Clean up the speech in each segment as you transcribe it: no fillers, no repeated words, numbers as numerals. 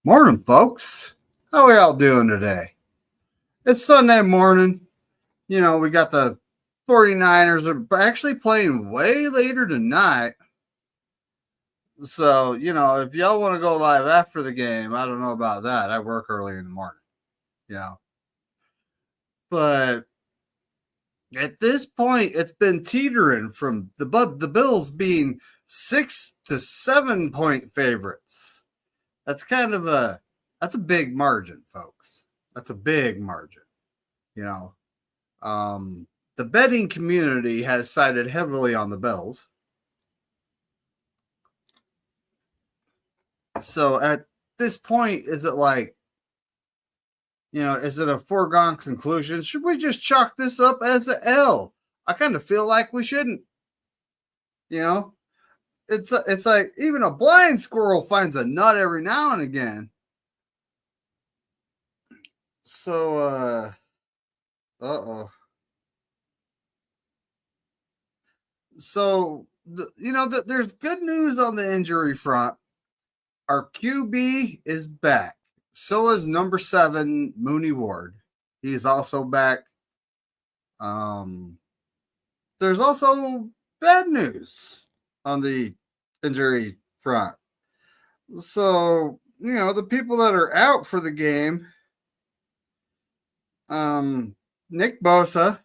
Morning, folks. How we all doing today? It's Sunday morning. We got the 49ers are actually playing way later tonight. So, if y'all want to go live after the game, I don't know about that. I work early in the morning, But at this point, it's been teetering from the Bills being 6 to 7 point favorites. That's a big margin, folks. That's a big margin. The betting community has sided heavily on the Bills. So at this point, is it is it a foregone conclusion? Should we just chalk this up as an L? I kind of feel like we shouldn't. It's like even a blind squirrel finds a nut every now and again. So, So, there's good news on the injury front. Our QB is back. So is number 7, Mooney Ward. He is also back. There's also bad news on the injury front. So, the people that are out for the game, Nick Bosa,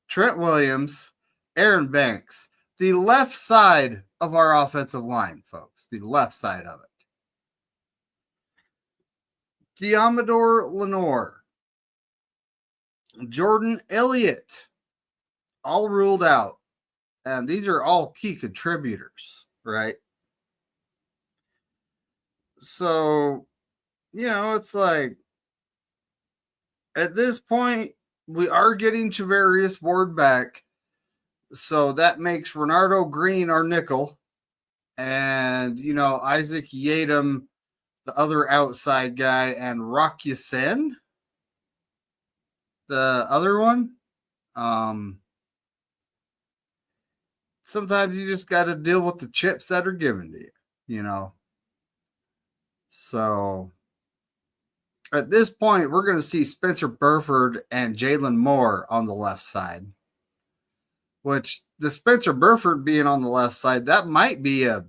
Trent Williams, Aaron Banks, the left side of our offensive line, folks, the left side of it. Diamador Lenore, Jordan Elliott, all ruled out. And these are all key contributors, right? So, it's like at this point, we are getting Javarius Ward back. So that makes Renardo Green our nickel. And, Isaac Yadam, the other outside guy, and Rock Yasin, the other one. Sometimes you just got to deal with the chips that are given to you, So at this point, we're going to see Spencer Burford and Jalen Moore on the left side. Which the Spencer Burford being on the left side, that might be a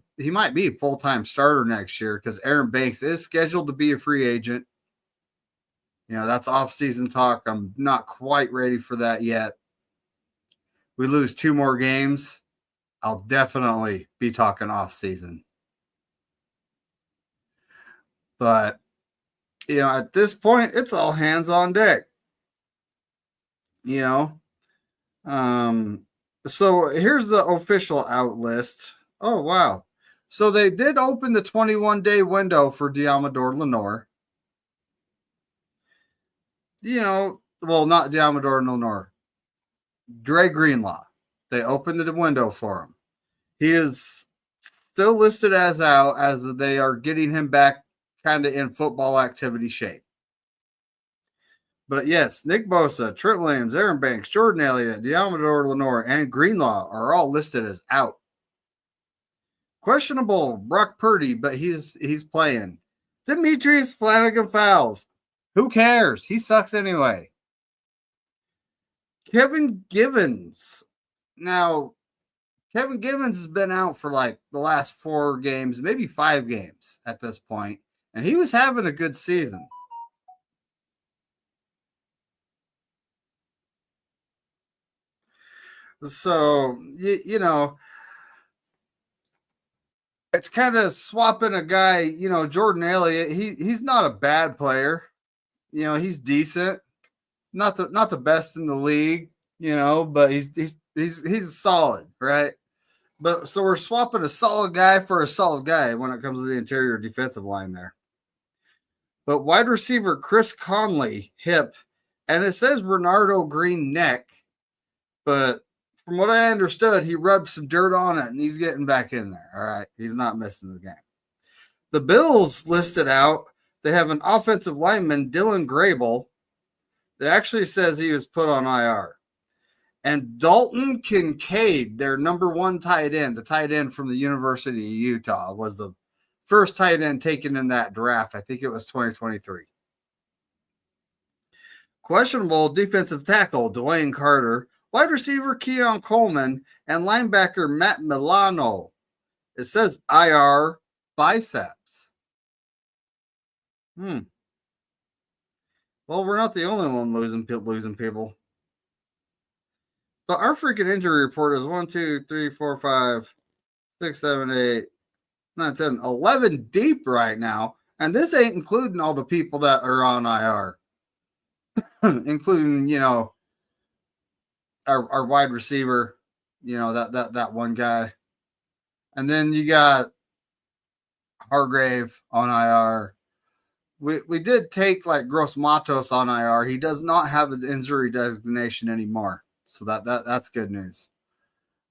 full-time starter next year because Aaron Banks is scheduled to be a free agent. That's off-season talk. I'm not quite ready for that yet. We lose 2 more games, I'll definitely be talking off-season. But, at this point, it's all hands on deck. So here's the official out list. Oh, wow. So they did open the 21-day window for Diamador Lenore. Well, not Diamador Lenore. Dre Greenlaw. They opened the window for him. He is still listed as out as they are getting him back kind of in football activity shape. But yes, Nick Bosa, Trent Williams, Aaron Banks, Jordan Elliott, Diamador Lenore, and Greenlaw are all listed as out. Questionable, Brock Purdy, but he's playing. Demetrius Flanagan-Fowles. Who cares? He sucks anyway. Kevin Givens. Now, Kevin Givens has been out for like the last 4 games, maybe 5 games at this point, and he was having a good season. So, it's kind of swapping a guy, Jordan Elliott. He's not a bad player. He's decent. Not the best in the league, but he's solid, right? But so we're swapping a solid guy for a solid guy when it comes to the interior defensive line there. But wide receiver Chris Conley, hip, and it says Renardo Green neck, but from what I understood, he rubbed some dirt on it, and he's getting back in there. All right, he's not missing the game. The Bills listed out, they have an offensive lineman, Dylan Grable, that actually says he was put on IR. And Dalton Kincaid, their number 1 tight end, the tight end from the University of Utah, was the first tight end taken in that draft. I think it was 2023. Questionable defensive tackle Dwayne Carter, wide receiver Keon Coleman, and linebacker Matt Milano. It says IR biceps. Well, we're not the only one losing people. But our freaking injury report is 1, 2, 3, 4, 5, 6, 7, 8, 9, 10, 11 deep right now. And this ain't including all the people that are on IR, including, our wide receiver, that one guy. And then you got Hargrave on IR. We did take like Gross Matos on IR. He does not have an injury designation anymore. So that's good news.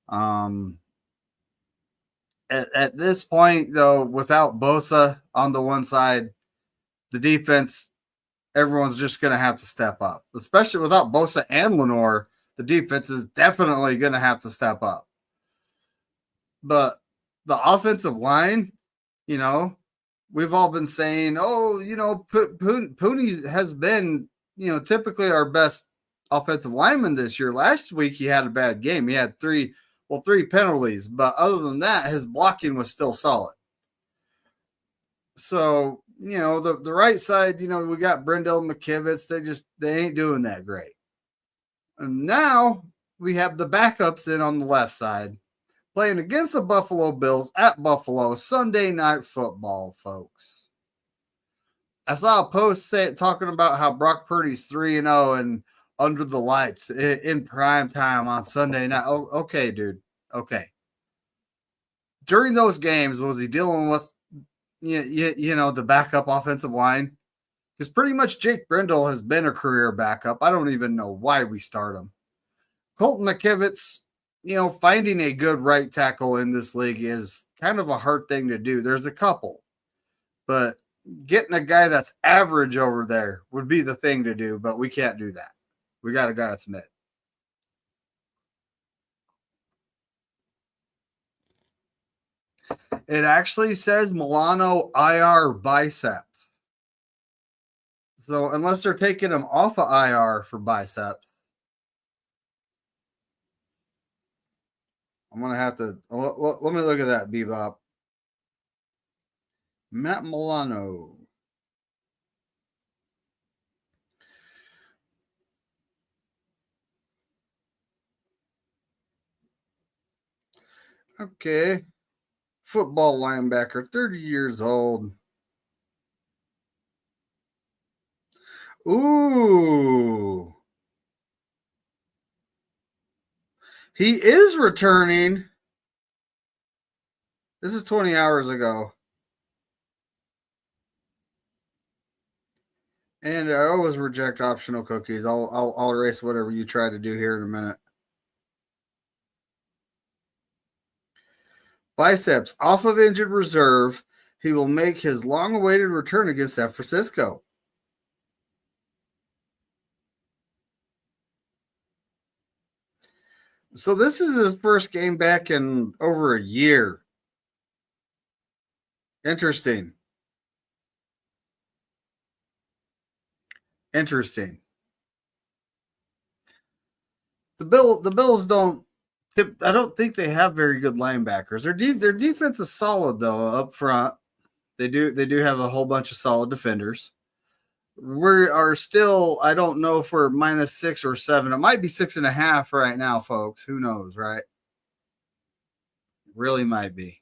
At this point, though, without Bosa on the one side, the defense, everyone's just going to have to step up. Especially without Bosa and Lenore, the defense is definitely going to have to step up. But the offensive line, we've all been saying, Pooney has been, typically our best offensive lineman this year. Last week, he had a bad game. He had three penalties. But other than that, his blocking was still solid. So, the right side, we got Brendel McKivitz. They ain't doing that great. And now we have the backups in on the left side playing against the Buffalo Bills at Buffalo Sunday Night Football, folks. I saw a post talking about how Brock Purdy's 3-0 and under the lights in prime time on Sunday night. Oh, okay, dude. Okay. During those games, was he dealing with the backup offensive line? Because pretty much Jake Brendel has been a career backup. I don't even know why we start him. Colton McKivitz, finding a good right tackle in this league is kind of a hard thing to do. There's a couple, but getting a guy that's average over there would be the thing to do, but we can't do that. We got a guy that's mid. It actually says Milano IR biceps. So unless they're taking him off of IR for biceps, I'm going to have to let me look at that, Bebop. Matt Milano. Okay. Football linebacker, 30 years old. Ooh. He is returning. This is 20 hours ago. And I always reject optional cookies. I'll erase whatever you try to do here in a minute. Biceps off of injured reserve. He will make his long-awaited return against San Francisco. So this is his first game back in over a year. Interesting. The Bills don't. I don't think they have very good linebackers. Their defense is solid though up front. They do have a whole bunch of solid defenders. We are still. I don't know if we're -6 or 7. It might be 6.5 right now, folks. Who knows, right? It really might be.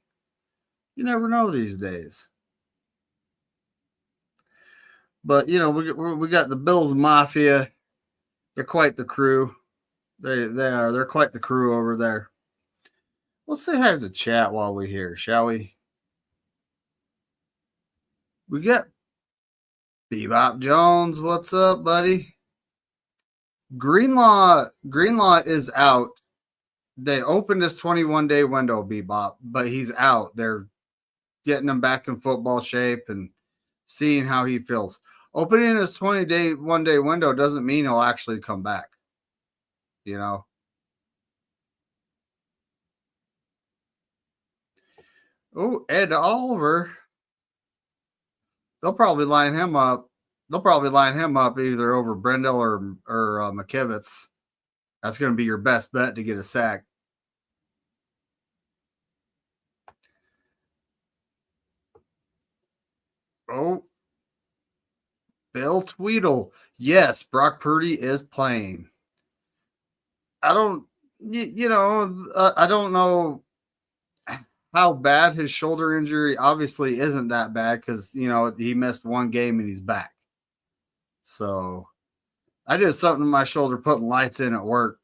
You never know these days. But we got the Bills Mafia. They're quite the crew. They are. They're quite the crew over there. Let's say hi to the chat while we're here, shall we? We got Bebop Jones. What's up, buddy? Greenlaw is out. They opened this 21-day window, Bebop, but he's out. They're getting him back in football shape and seeing how he feels. Opening his 21-day window doesn't mean he'll actually come back. Oh, Ed Oliver. they'll probably line him up. They'll probably line him up either over Brendel or McKivitz. That's going to be your best bet to get a sack. Oh, Bill Tweedle. Yes, Brock Purdy is playing. I don't, I don't know how bad his shoulder injury obviously isn't that bad because, he missed one game and he's back. So I did something to my shoulder putting lights in at work.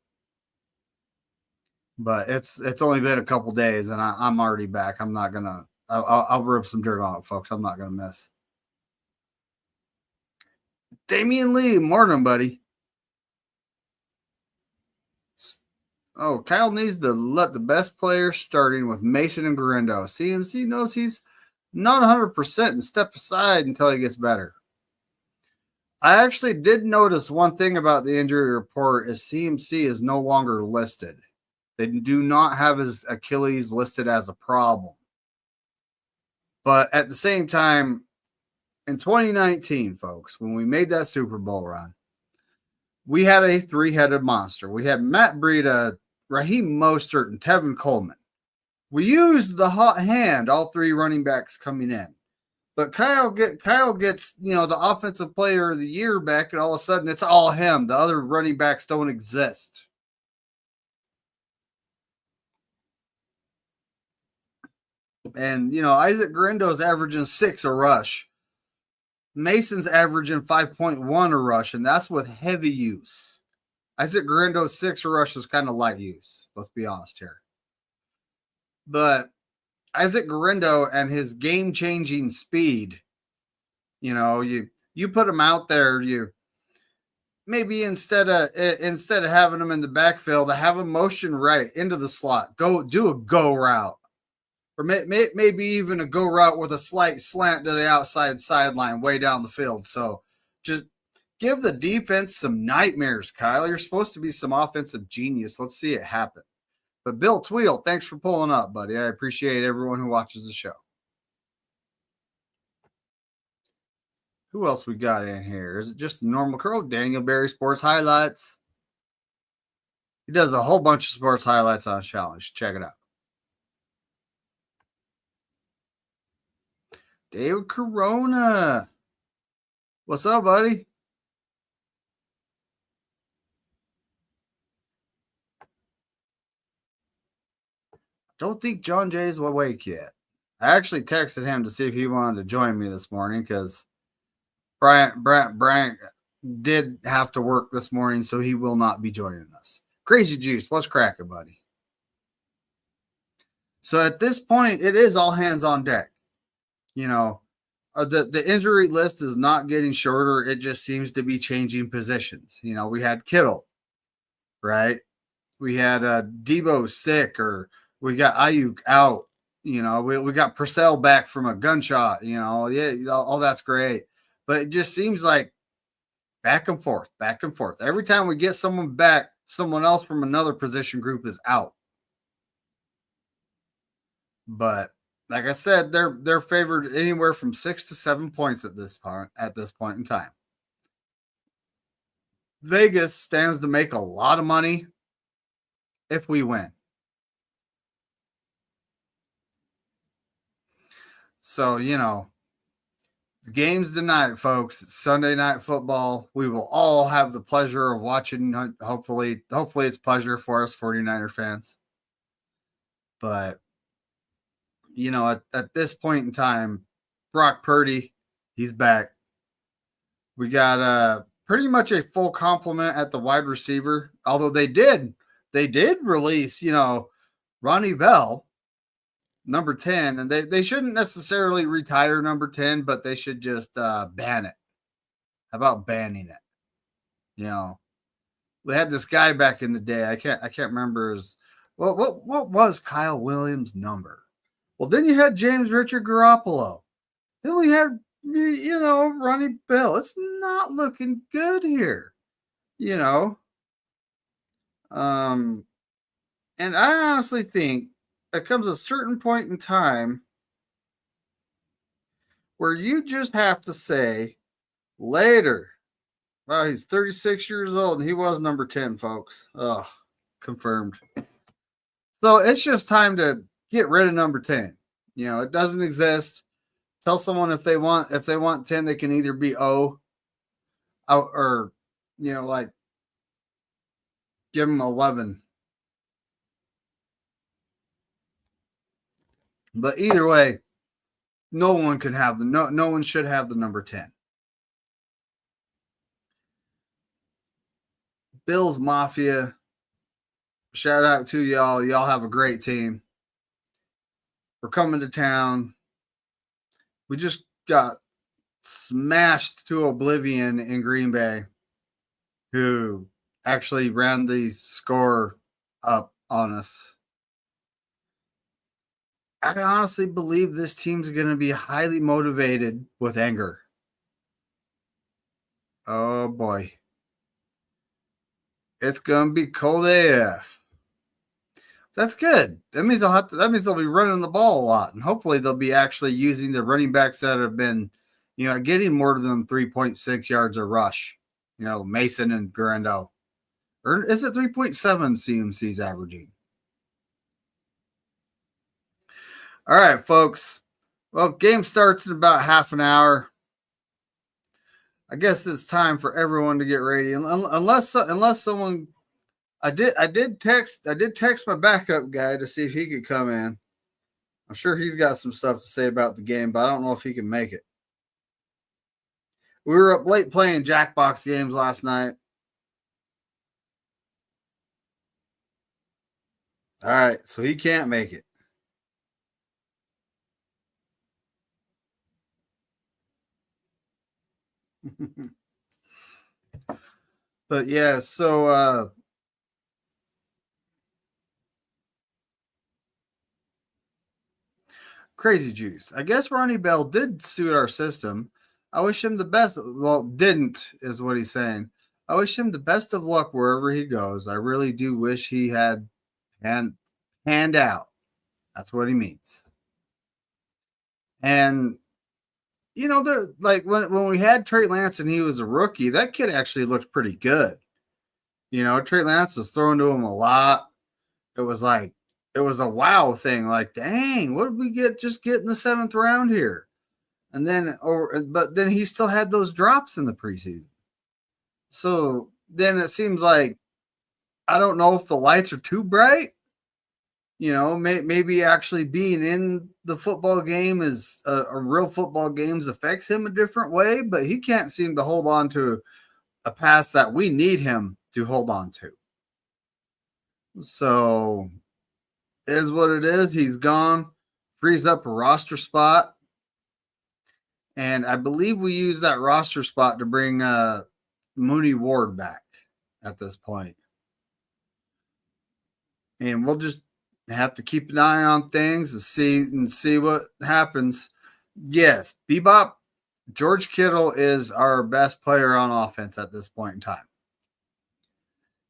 But it's only been a couple days and I'm already back. I'm not going to, I'll rub some dirt on it, folks. I'm not going to miss. Damian Lee, morning, buddy. Oh, Kyle needs to let the best players starting with Mason and Garendo. CMC knows he's not 100% and step aside until he gets better. I actually did notice one thing about the injury report is CMC is no longer listed. They do not have his Achilles listed as a problem. But at the same time, in 2019, folks, when we made that Super Bowl run, we had a three-headed monster. We had Matt Breida, Raheem Mostert, and Tevin Coleman. We used the hot hand, all three running backs coming in. But Kyle gets, the offensive player of the year back, and all of a sudden it's all him. The other running backs don't exist. And, Isaac Guerendo's averaging 6 a rush. Mason's averaging 5.1 a rush, and that's with heavy use. Isaac Guerendo's 6 a rush is kind of light use. Let's be honest here. But Isaac Guerendo and his game-changing speed, you put him out there, you maybe instead of having him in the backfield, have him motion right into the slot. Do a go route. Or maybe even a go route with a slight slant to the outside sideline way down the field. So just give the defense some nightmares, Kyle. You're supposed to be some offensive genius. Let's see it happen. But Bill Tweedle, thanks for pulling up, buddy. I appreciate everyone who watches the show. Who else we got in here? Is it just the normal crew? Daniel Berry Sports Highlights. He does a whole bunch of sports highlights on Challenge. Check it out. David Corona. What's up, buddy? Don't think John Jay's awake yet. I actually texted him to see if he wanted to join me this morning because Bryant did have to work this morning, so he will not be joining us. Crazy Juice, what's cracking, buddy? So at this point, it is all hands on deck. The injury list is not getting shorter. It just seems to be changing positions. We had Kittle, right? We had Debo sick, or we got Ayuk out. We got Purcell back from a gunshot. All that's great. But it just seems like back and forth. Every time we get someone back, someone else from another position group is out. But like I said, they're favored anywhere from 6 to 7 points at this point in time. Vegas stands to make a lot of money if we win. So, the game's tonight, folks. It's Sunday Night Football. We will all have the pleasure of watching. Hopefully it's pleasure for us 49er fans. But, at this point in time, Brock Purdy, he's back. We got pretty much a full complement at the wide receiver. Although they did release, Ronnie Bell, number 10, and they shouldn't necessarily retire number 10, but they should just ban it. How about banning it? We had this guy back in the day. I can't remember his what was Kyle Williams' number. Well, then you had James Richard Garoppolo. Then we had Ronnie Bell. It's not looking good here. And I honestly think there comes a certain point in time where you just have to say later. Wow, he's 36 years old and he was number 10, folks. Oh, confirmed. So it's just time to get rid of number 10. It doesn't exist. Tell someone if they want 10, they can either be O or like give them 11. But either way, no one can have no one should have the number 10. Bills Mafia, shout out to y'all. Y'all have a great team. We're coming to town. We just got smashed to oblivion in Green Bay, who actually ran the score up on us. I honestly believe this team's going to be highly motivated with anger. Oh boy. It's going to be cold AF. That's good. That means they'll be running the ball a lot, and hopefully they'll be actually using the running backs that have been, getting more than 3.6 yards a rush. Mason and Garendo. Or is it 3.7 CMC's averaging? All right, folks. Well, game starts in about half an hour. I guess it's time for everyone to get ready. Unless someone, I did text my backup guy to see if he could come in. I'm sure he's got some stuff to say about the game, but I don't know if he can make it. We were up late playing Jackbox games last night. All right, so he can't make it. But yeah, so Crazy Juice. I guess Ronnie Bell did suit our system. I wish him the best. Well, didn't is what he's saying. I wish him the best of luck wherever he goes. I really do wish he had hand out. That's what he means. And like when we had Trey Lance and he was a rookie, that kid actually looked pretty good. Trey Lance was throwing to him a lot. It was a wow thing. Like, dang, what did we get in the 7th round here? And then, but then he still had those drops in the preseason. So then it seems like, I don't know if the lights are too bright. Maybe actually being in the football game is a real football games affects him a different way, but he can't seem to hold on to a pass that we need him to hold on to. So it is what it is. He's gone, frees up a roster spot. And I believe we use that roster spot to bring Mooney Ward back at this point. And we'll just have to keep an eye on things and see what happens. Yes, Bebop, George Kittle is our best player on offense at this point in time.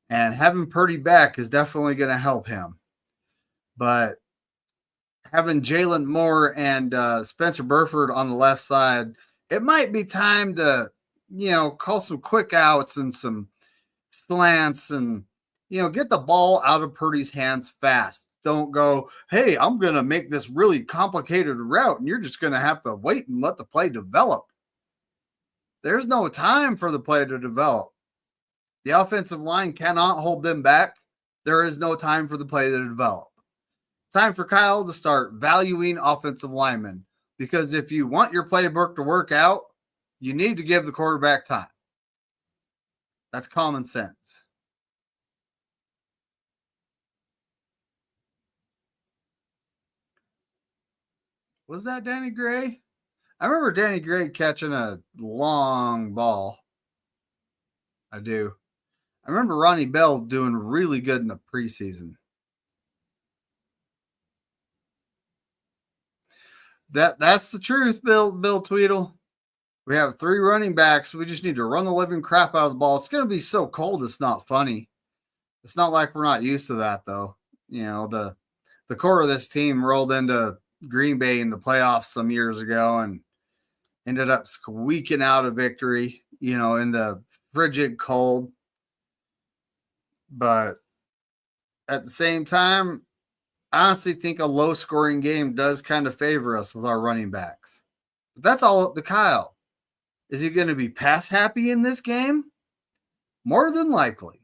And having Purdy back is definitely going to help him. But having Jalen Moore and Spencer Burford on the left side, it might be time to, call some quick outs and some slants and, get the ball out of Purdy's hands fast. Don't go, hey, I'm going to make this really complicated route and you're just going to have to wait and let the play develop. There's no time for the play to develop. The offensive line cannot hold them back. There is no time for the play to develop. Time for Kyle to start valuing offensive linemen, because if you want your playbook to work out, you need to give the quarterback time. That's common sense. Was that Danny Gray? I remember Danny Gray catching a long ball. I do. I remember Ronnie Bell doing really good in the preseason. That's the truth, Bill Tweedle. We have 3 running backs. We just need to run the living crap out of the ball. It's going to be so cold, it's not funny. It's not like we're not used to that, though. The core of this team rolled into Green Bay in the playoffs some years ago, and ended up squeaking out a victory, in the frigid cold. But at the same time, I honestly think a low scoring game does kind of favor us with our running backs. But that's all up to Kyle. Is he going to be pass happy in this game? More than likely.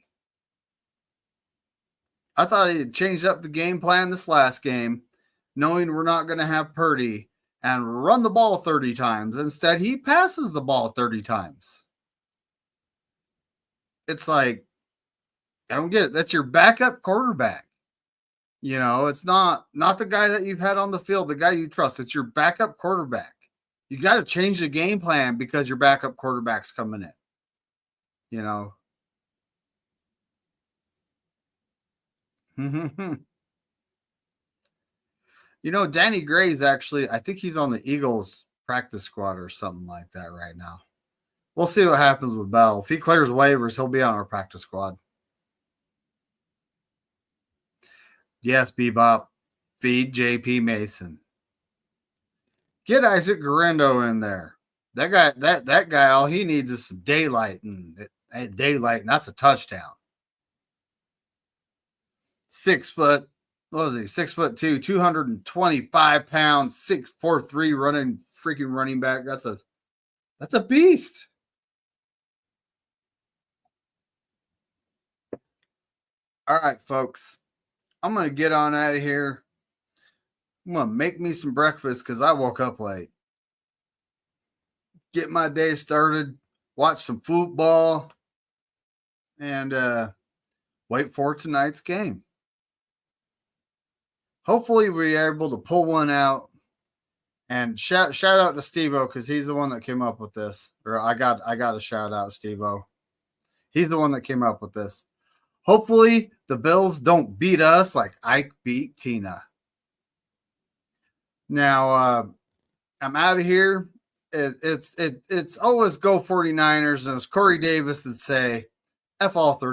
I thought he had changed up the game plan this last game, knowing we're not going to have Purdy and run the ball 30 times. Instead, he passes the ball 30 times. It's like, I don't get it. That's your backup quarterback. It's not the guy that you've had on the field, the guy you trust. It's your backup quarterback. You got to change the game plan because your backup quarterback's coming in. Danny Gray's actually, I think he's on the Eagles practice squad or something like that right now. We'll see what happens with Bell. If he clears waivers, he'll be on our practice squad. Yes, Bebop. Feed JP Mason. Get Isaac Garendo in there. That guy, all he needs is some daylight, and that's a touchdown. 6 foot, what was he? 6'2", 225 pounds, 6'4" running back. That's a beast. All right, folks. I'm gonna get on out of here. I'm gonna make me some breakfast because I woke up late. Get my day started, watch some football, and wait for tonight's game. Hopefully we're able to pull one out. And shout out to Steve-O because he's the one that came up with this. Or I got a shout out, Steve-O. He's the one that came up with this. Hopefully the Bills don't beat us like Ike beat Tina. Now I'm out of here. It's always go 49ers, and as Corey Davis would say, F all 30.